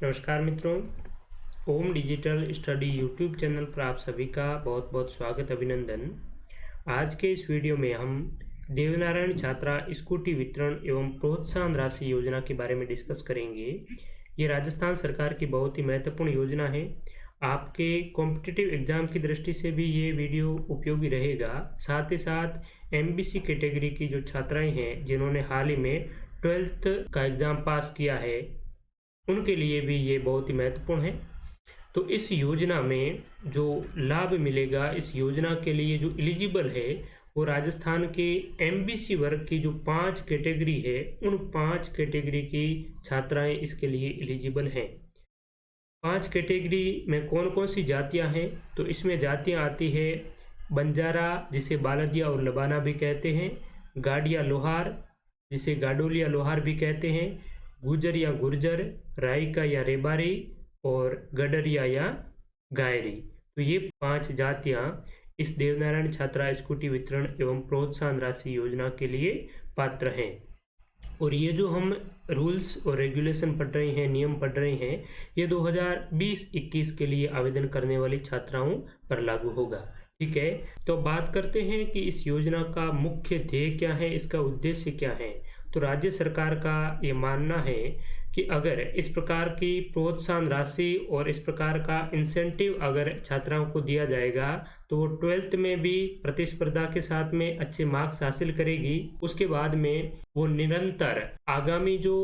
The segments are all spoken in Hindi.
नमस्कार मित्रों, ओम डिजिटल स्टडी यूट्यूब चैनल पर आप सभी का बहुत बहुत स्वागत अभिनंदन। आज के इस वीडियो में हम देवनारायण छात्रा स्कूटी वितरण एवं प्रोत्साहन राशि योजना के बारे में डिस्कस करेंगे। ये राजस्थान सरकार की बहुत ही महत्वपूर्ण योजना है। आपके कॉम्पिटिटिव एग्जाम की दृष्टि से भी ये वीडियो उपयोगी रहेगा। साथ ही साथ एमबीसी कैटेगरी की जो छात्राएं हैं जिन्होंने हाल ही में 12th का एग्ज़ाम पास किया है, उनके लिए भी ये बहुत ही महत्वपूर्ण है। तो इस योजना में जो लाभ मिलेगा, इस योजना के लिए जो एलिजिबल है वो राजस्थान के एमबीसी वर्ग की जो 5 कैटेगरी है, उन 5 कैटेगरी की छात्राएं इसके लिए एलिजिबल हैं। 5 कैटेगरी में कौन कौन सी जातियां हैं? तो इसमें जातियां आती है बंजारा, जिसे बालदिया और लबाना भी कहते हैं, गाडिया लोहार, जिसे गाडोलिया लोहार भी कहते हैं, गुजर या गुर्जर, रायका या रेबारी और गडरिया या गायरी। तो ये 5 जातियां इस देवनारायण छात्रा स्कूटी वितरण एवं प्रोत्साहन राशि योजना के लिए पात्र हैं। और ये जो हम रूल्स और रेगुलेशन पढ़ रहे हैं, नियम पढ़ रहे हैं, ये 2020-21 के लिए आवेदन करने वाली छात्राओं पर लागू होगा। ठीक है, तो बात करते हैं कि इस योजना का मुख्य ध्येय क्या है, इसका उद्देश्य क्या है। तो राज्य सरकार का ये मानना है कि अगर इस प्रकार की प्रोत्साहन राशि और इस प्रकार का इंसेंटिव अगर छात्राओं को दिया जाएगा तो वो 12th में भी प्रतिस्पर्धा के साथ में अच्छे मार्क्स हासिल करेगी। उसके बाद में वो निरंतर आगामी जो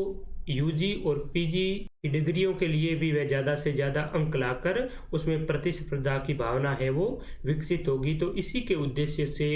यूजी और पीजी की डिग्रियों के लिए भी वह ज़्यादा से ज़्यादा अंक लाकर उसमें प्रतिस्पर्धा की भावना है वो विकसित होगी। तो इसी के उद्देश्य से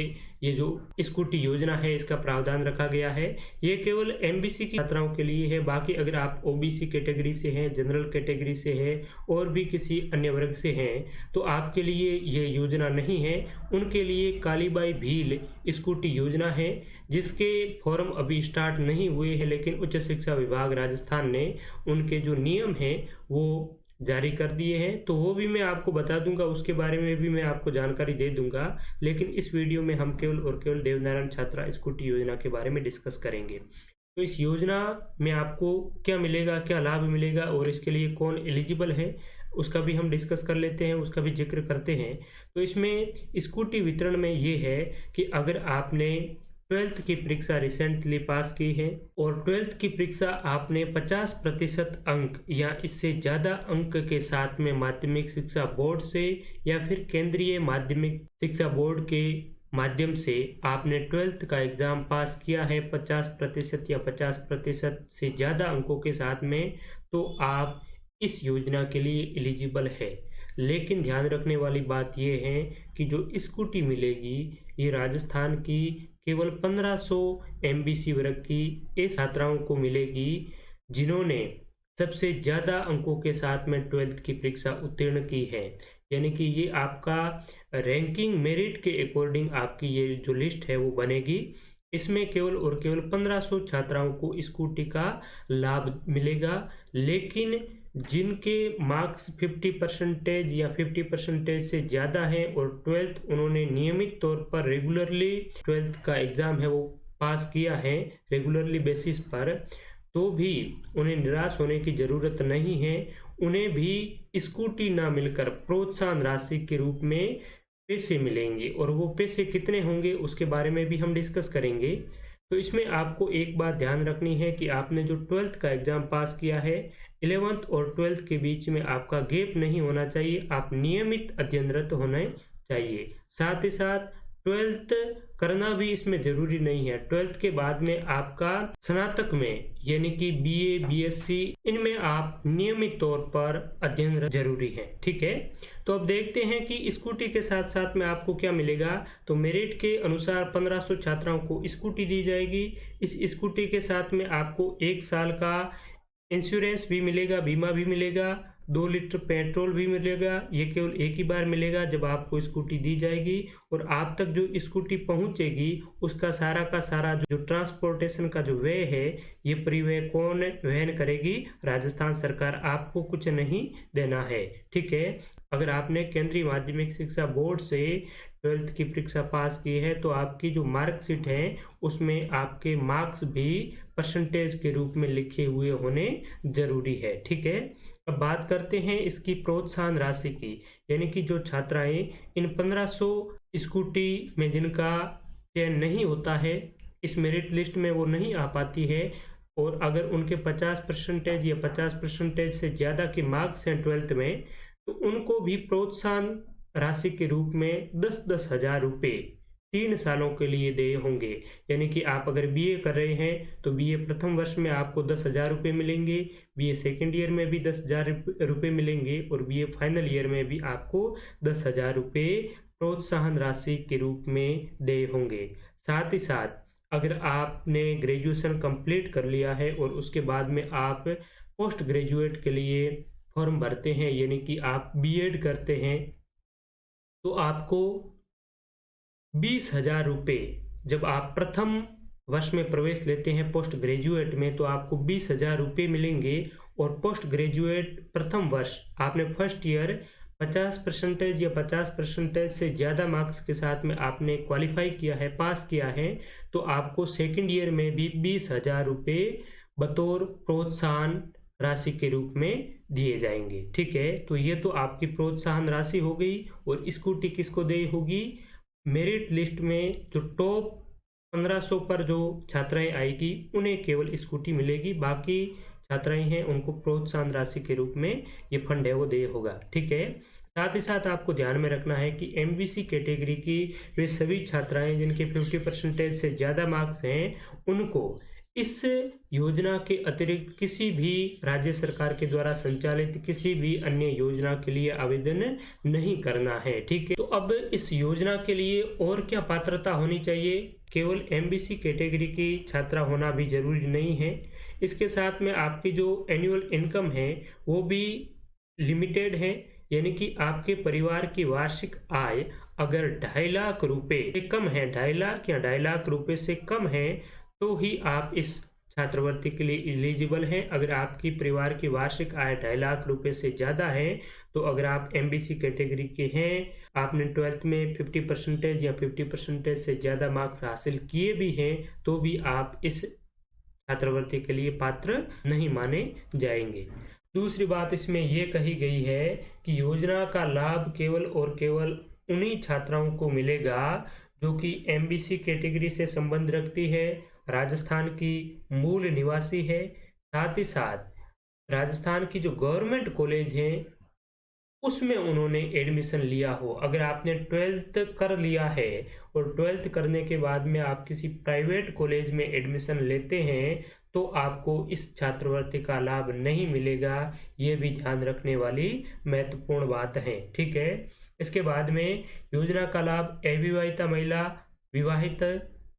ये जो स्कूटी योजना है इसका प्रावधान रखा गया है। ये केवल एमबीसी की छात्राओं के लिए है। बाकी अगर आप ओबीसी कैटेगरी से हैं, जनरल कैटेगरी से हैं और भी किसी अन्य वर्ग से हैं तो आपके लिए ये योजना नहीं है। उनके लिए कालीबाई भील स्कूटी योजना है, जिसके फॉर्म अभी स्टार्ट नहीं हुए हैं, लेकिन उच्च शिक्षा विभाग राजस्थान ने उनके जो नियम हैं वो जारी कर दिए हैं। तो वो भी मैं आपको बता दूंगा, उसके बारे में भी मैं आपको जानकारी दे दूंगा। लेकिन इस वीडियो में हम केवल और केवल देवनारायण छात्रा स्कूटी योजना के बारे में डिस्कस करेंगे। तो इस योजना में आपको क्या मिलेगा, क्या लाभ मिलेगा और इसके लिए कौन एलिजिबल है, उसका भी हम डिस्कस कर लेते हैं, उसका भी जिक्र करते हैं। तो इसमें स्कूटी वितरण में ये है कि अगर आपने 12th की परीक्षा रिसेंटली पास की है और 12th की परीक्षा आपने 50% अंक या इससे ज़्यादा अंक के साथ में माध्यमिक शिक्षा बोर्ड से या फिर केंद्रीय माध्यमिक शिक्षा बोर्ड के माध्यम से आपने 12th का एग्ज़ाम पास किया है 50% या 50% से ज़्यादा अंकों के साथ में, तो आप इस योजना के लिए एलिजिबल है। लेकिन ध्यान रखने वाली बात यह है कि जो स्कूटी मिलेगी ये राजस्थान की केवल 1500 एमबीसी वर्ग की इस छात्राओं को मिलेगी जिन्होंने सबसे ज़्यादा अंकों के साथ में 12th की परीक्षा उत्तीर्ण की है। यानी कि ये आपका रैंकिंग मेरिट के अकॉर्डिंग आपकी ये जो लिस्ट है वो बनेगी। इसमें केवल और केवल 1500 छात्राओं को स्कूटी का लाभ मिलेगा। लेकिन जिनके मार्क्स 50% या 50% से ज़्यादा हैं और 12th उन्होंने नियमित तौर पर रेगुलरली 12th का एग्ज़ाम है वो पास किया है रेगुलरली बेसिस पर, तो भी उन्हें निराश होने की ज़रूरत नहीं है। उन्हें भी स्कूटी ना मिलकर प्रोत्साहन राशि के रूप में पैसे मिलेंगे और वो पैसे कितने होंगे उसके बारे में भी हम डिस्कस करेंगे। तो इसमें आपको एक बात ध्यान रखनी है कि आपने जो 12th का एग्ज़ाम पास किया है, 11th और 12th के बीच में आपका गैप नहीं होना चाहिए, आप नियमित अध्ययनरत होने चाहिए। साथ ही साथ 12th करना भी इसमें ज़रूरी नहीं है। 12th के बाद में आपका स्नातक में यानी कि बीए, बीएससी, इनमें आप नियमित तौर पर अध्ययन जरूरी है। ठीक है, तो अब देखते हैं कि स्कूटी के साथ साथ में आपको क्या मिलेगा। तो मेरिट के अनुसार 1500 छात्राओं को स्कूटी दी जाएगी। इस स्कूटी के साथ में आपको 1 साल का इंश्योरेंस भी मिलेगा, बीमा भी मिलेगा, 2 लीटर पेट्रोल भी मिलेगा। ये केवल एक ही बार मिलेगा जब आपको स्कूटी दी जाएगी और आप तक जो स्कूटी पहुंचेगी उसका सारा का सारा जो ट्रांसपोर्टेशन का जो व्यय है ये परिवहन कौन वहन करेगी? राजस्थान सरकार। आपको कुछ नहीं देना है। ठीक है, अगर आपने केंद्रीय माध्यमिक शिक्षा बोर्ड से 12th की परीक्षा पास की है तो आपकी जो मार्कशीट है उसमें आपके मार्क्स भी परसेंटेज के रूप में लिखे हुए होने जरूरी है। ठीक है, अब बात करते हैं इसकी प्रोत्साहन राशि की, यानी कि जो छात्राएं इन 1500 स्कूटी में जिनका चयन नहीं होता है, इस मेरिट लिस्ट में वो नहीं आ पाती है, और अगर उनके 50% या 50% से ज़्यादा के मार्क्स हैं 12th में, तो उनको भी प्रोत्साहन राशि के रूप में 10-10 हज़ार रुपये 3 सालों के लिए देय होंगे। यानी कि आप अगर बीए कर रहे हैं तो बीए प्रथम वर्ष में आपको 10,000 रुपये मिलेंगे, बीए सेकेंड ईयर में भी 10,000 रुपये मिलेंगे, और बीए फाइनल ईयर में भी आपको 10,000 रुपये प्रोत्साहन राशि के रूप में देय होंगे। साथ ही साथ अगर आपने ग्रेजुएशन कंप्लीट कर लिया है और उसके बाद में आप पोस्ट ग्रेजुएट के लिए फॉर्म भरते हैं, यानी कि आप बीएड करते हैं, तो आपको 20,000 रुपये, जब आप प्रथम वर्ष में प्रवेश लेते हैं पोस्ट ग्रेजुएट में, तो आपको 20,000 रुपये मिलेंगे। और पोस्ट ग्रेजुएट प्रथम वर्ष आपने फर्स्ट ईयर 50% या 50% से ज़्यादा मार्क्स के साथ में आपने क्वालिफाई किया है, पास किया है, तो आपको सेकेंड ईयर में भी 20,000 रुपये बतौर प्रोत्साहन राशि के रूप में दिए जाएंगे। ठीक है, तो ये तो आपकी प्रोत्साहन राशि हो गई। और स्कूटी किसको देय होगी? मेरिट लिस्ट में जो टॉप 1500 पर जो छात्राएं आएगी उन्हें केवल स्कूटी मिलेगी, बाकी छात्राएं हैं उनको प्रोत्साहन राशि के रूप में ये फंड है वो देय होगा। ठीक है, साथ ही साथ आपको ध्यान में रखना है कि एमबीसी कैटेगरी की वे सभी छात्राएं जिनके 50% से ज़्यादा मार्क्स हैं, उनको इस योजना के अतिरिक्त किसी भी राज्य सरकार के द्वारा संचालित किसी भी अन्य योजना के लिए आवेदन नहीं करना है। ठीक है, तो अब इस योजना के लिए और क्या पात्रता होनी चाहिए? केवल एमबीसी कैटेगरी की छात्रा होना भी जरूरी नहीं है, इसके साथ में आपकी जो एनुअल इनकम है वो भी लिमिटेड है, यानी कि आपके परिवार की वार्षिक आय अगर 2.5 लाख रुपए से कम है, 2.5 लाख या 2.5 लाख रुपए से कम है, तो ही आप इस छात्रवृत्ति के लिए एलिजिबल हैं। अगर आपकी परिवार की वार्षिक आय 2.5 लाख रुपए से ज़्यादा है, तो अगर आप एमबीसी कैटेगरी के हैं, आपने 12th में 50% या 50% से ज़्यादा मार्क्स हासिल किए भी हैं, तो भी आप इस छात्रवृत्ति के लिए पात्र नहीं माने जाएंगे। दूसरी बात इसमें यह कही गई है कि योजना का लाभ केवल और केवल उन्हीं छात्राओं को मिलेगा जो कि एमबीसी कैटेगरी से संबंध रखती है, राजस्थान की मूल निवासी है, साथ ही साथ राजस्थान की जो गवर्नमेंट कॉलेज हैं उसमें उन्होंने एडमिशन लिया हो। अगर आपने 12th कर लिया है और 12th करने के बाद में आप किसी प्राइवेट कॉलेज में एडमिशन लेते हैं, तो आपको इस छात्रवृत्ति का लाभ नहीं मिलेगा। ये भी ध्यान रखने वाली महत्वपूर्ण बात है। ठीक है, इसके बाद में योजना का लाभ अविवाहिता महिला, विवाहित,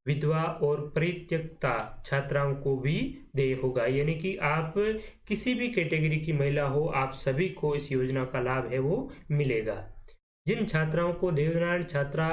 विधवा और परित्यक्ता छात्राओं को भी देय होगा, यानी कि आप किसी भी कैटेगरी की महिला हो, आप सभी को इस योजना का लाभ है वो मिलेगा। जिन छात्राओं को देवनारायण छात्रा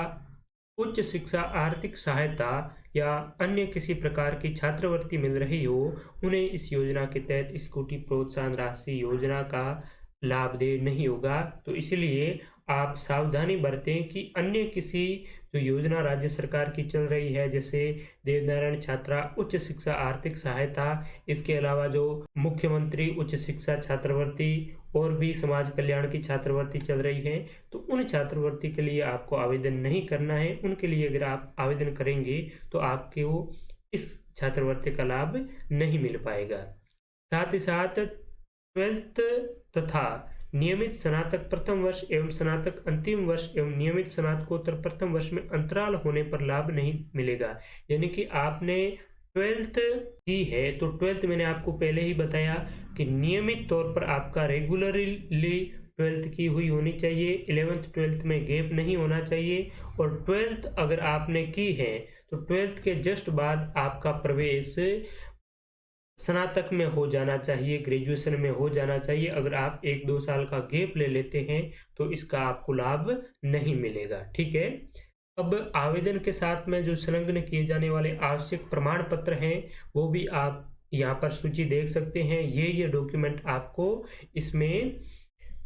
उच्च शिक्षा आर्थिक सहायता या अन्य किसी प्रकार की छात्रवृत्ति मिल रही हो, उन्हें इस योजना के तहत स्कूटी प्रोत्साहन राशि योजना का लाभ देय नहीं होगा। तो इसलिए आप सावधानी बरतें कि अन्य किसी जो योजना राज्य सरकार की चल रही है, जैसे देवनारायण छात्रा उच्च शिक्षा आर्थिक सहायता, इसके अलावा जो मुख्यमंत्री उच्च शिक्षा छात्रवृत्ति और भी समाज कल्याण की छात्रवृत्ति चल रही है, तो उन छात्रवृत्ति के लिए आपको आवेदन नहीं करना है। उनके लिए अगर आप आवेदन करेंगे तो आपको इस छात्रवृत्ति का लाभ नहीं मिल पाएगा। साथ ही साथ 12th तथा नियमित स्नातक प्रथम वर्ष एवं स्नातक अंतिम वर्ष एवं नियमित स्नातकोत्तर प्रथम वर्ष में अंतराल होने पर लाभ नहीं मिलेगा। यानी कि आपने 12th की है तो 12th मैंने आपको पहले ही बताया कि नियमित तौर पर आपका रेगुलरली 12th की हुई होनी चाहिए, 11th 12th में गैप नहीं होना चाहिए। और 12th अगर आपने की है तो 12th के जस्ट बाद आपका प्रवेश स्नातक में हो जाना चाहिए, ग्रेजुएशन में हो जाना चाहिए। अगर आप 1-2 साल का गैप ले लेते हैं तो इसका आपको लाभ नहीं मिलेगा। ठीक है, अब आवेदन के साथ में जो संलग्न किए जाने वाले आवश्यक प्रमाण पत्र हैं वो भी आप यहाँ पर सूची देख सकते हैं। ये डॉक्यूमेंट आपको इसमें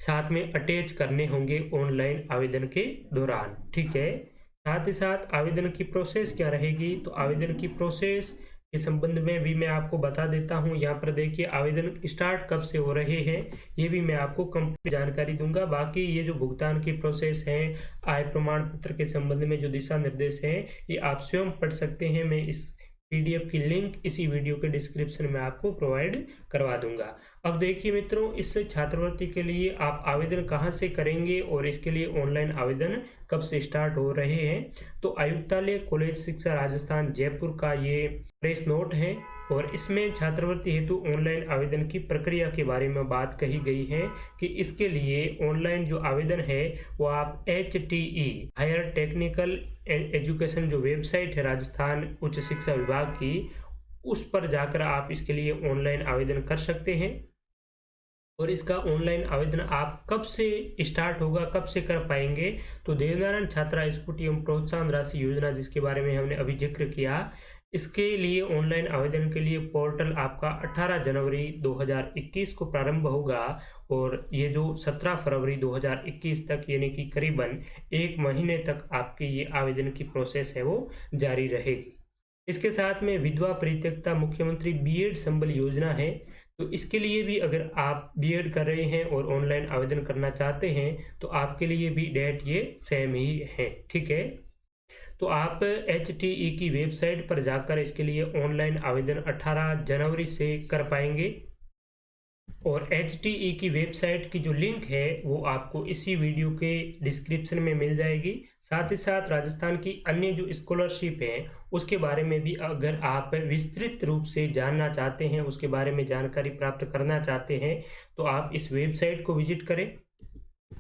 साथ में अटैच करने होंगे ऑनलाइन आवेदन के दौरान। ठीक है, साथ ही साथ आवेदन की प्रोसेस क्या रहेगी, तो आवेदन की प्रोसेस के संबंध में भी मैं आपको बता देता हूं। यहाँ पर देखिए आवेदन स्टार्ट कब से हो रहे हैं ये भी मैं आपको कंप्लीट जानकारी दूंगा। बाकी ये जो भुगतान की प्रोसेस है, आय प्रमाण पत्र के संबंध में जो दिशा निर्देश है, ये आप स्वयं पढ़ सकते हैं। मैं इस पीडीएफ की लिंक इसी वीडियो के डिस्क्रिप्शन में आपको प्रोवाइड करवा दूंगा। अब देखिए मित्रों, इस छात्रवृत्ति के लिए आप आवेदन कहाँ से करेंगे और इसके लिए ऑनलाइन आवेदन कब से स्टार्ट हो रहे हैं, तो आयुक्तालय कॉलेज शिक्षा राजस्थान जयपुर का ये प्रेस नोट है और इसमें छात्रवृत्ति हेतु ऑनलाइन आवेदन की प्रक्रिया के बारे में बात कही गई है कि इसके लिए ऑनलाइन जो आवेदन है वो आप HTE हायर टेक्निकल एजुकेशन जो वेबसाइट है राजस्थान उच्च शिक्षा विभाग की, उस पर जाकर आप इसके लिए ऑनलाइन आवेदन कर सकते हैं। और इसका ऑनलाइन आवेदन आप कब से स्टार्ट होगा, कब से कर पाएंगे, तो देवनारायण छात्रा स्कूटी एवं प्रोत्साहन राशि योजना जिसके बारे में हमने अभी जिक्र किया, इसके लिए ऑनलाइन आवेदन के लिए पोर्टल आपका 18 जनवरी 2021 को प्रारंभ होगा और ये जो 17 फरवरी 2021 तक यानी कि करीबन 1 महीने तक आपकी ये आवेदन की प्रोसेस है वो जारी रहेगी। इसके साथ में विधवा परित्यक्ता मुख्यमंत्री बीएड संबल योजना है, तो इसके लिए भी अगर आप बीएड कर रहे हैं और ऑनलाइन आवेदन करना चाहते हैं तो आपके लिए भी डेट ये सेम ही है। ठीक है, तो आप HTE की वेबसाइट पर जाकर इसके लिए ऑनलाइन आवेदन 18 जनवरी से कर पाएंगे और HTE की वेबसाइट की जो लिंक है वो आपको इसी वीडियो के डिस्क्रिप्शन में मिल जाएगी। साथ ही साथ राजस्थान की अन्य जो स्कॉलरशिप है उसके बारे में भी अगर आप विस्तृत रूप से जानना चाहते हैं, उसके बारे में जानकारी प्राप्त करना चाहते हैं, तो आप इस वेबसाइट को विजिट करें।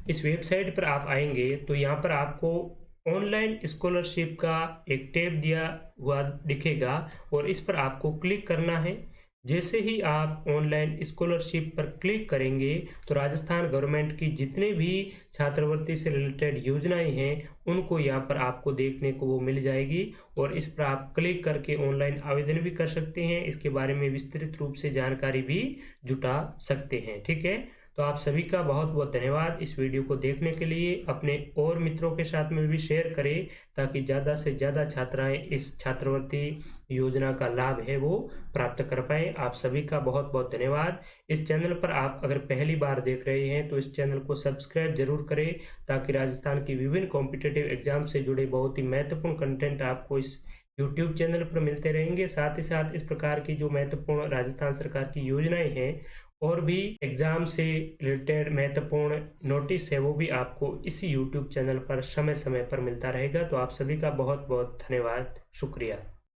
इस वेबसाइट पर आप आएंगे तो यहाँ पर आपको ऑनलाइन स्कॉलरशिप का एक टैब दिया हुआ दिखेगा और इस पर आपको क्लिक करना है। जैसे ही आप ऑनलाइन स्कॉलरशिप पर क्लिक करेंगे तो राजस्थान गवर्नमेंट की जितने भी छात्रवृत्ति से रिलेटेड योजनाएं हैं उनको यहाँ पर आपको देखने को वो मिल जाएगी और इस पर आप क्लिक करके ऑनलाइन आवेदन भी कर सकते हैं, इसके बारे में विस्तृत रूप से जानकारी भी जुटा सकते हैं। ठीक है, तो आप सभी का बहुत बहुत धन्यवाद इस वीडियो को देखने के लिए। अपने और मित्रों के साथ में भी शेयर करें ताकि ज़्यादा से ज़्यादा छात्राएं इस छात्रवृत्ति योजना का लाभ है वो प्राप्त कर पाए। आप सभी का बहुत बहुत धन्यवाद। इस चैनल पर आप अगर पहली बार देख रहे हैं तो इस चैनल को सब्सक्राइब जरूर करें ताकि राजस्थान की विभिन्न कॉम्पिटिटिव एग्जाम से जुड़े बहुत ही महत्वपूर्ण कंटेंट आपको इस YouTube चैनल पर मिलते रहेंगे। साथ ही साथ इस प्रकार की जो महत्वपूर्ण राजस्थान सरकार की योजनाएं हैं और भी एग्जाम से रिलेटेड महत्वपूर्ण नोटिस है वो भी आपको इसी YouTube चैनल पर समय समय पर मिलता रहेगा। तो आप सभी का बहुत बहुत धन्यवाद, शुक्रिया।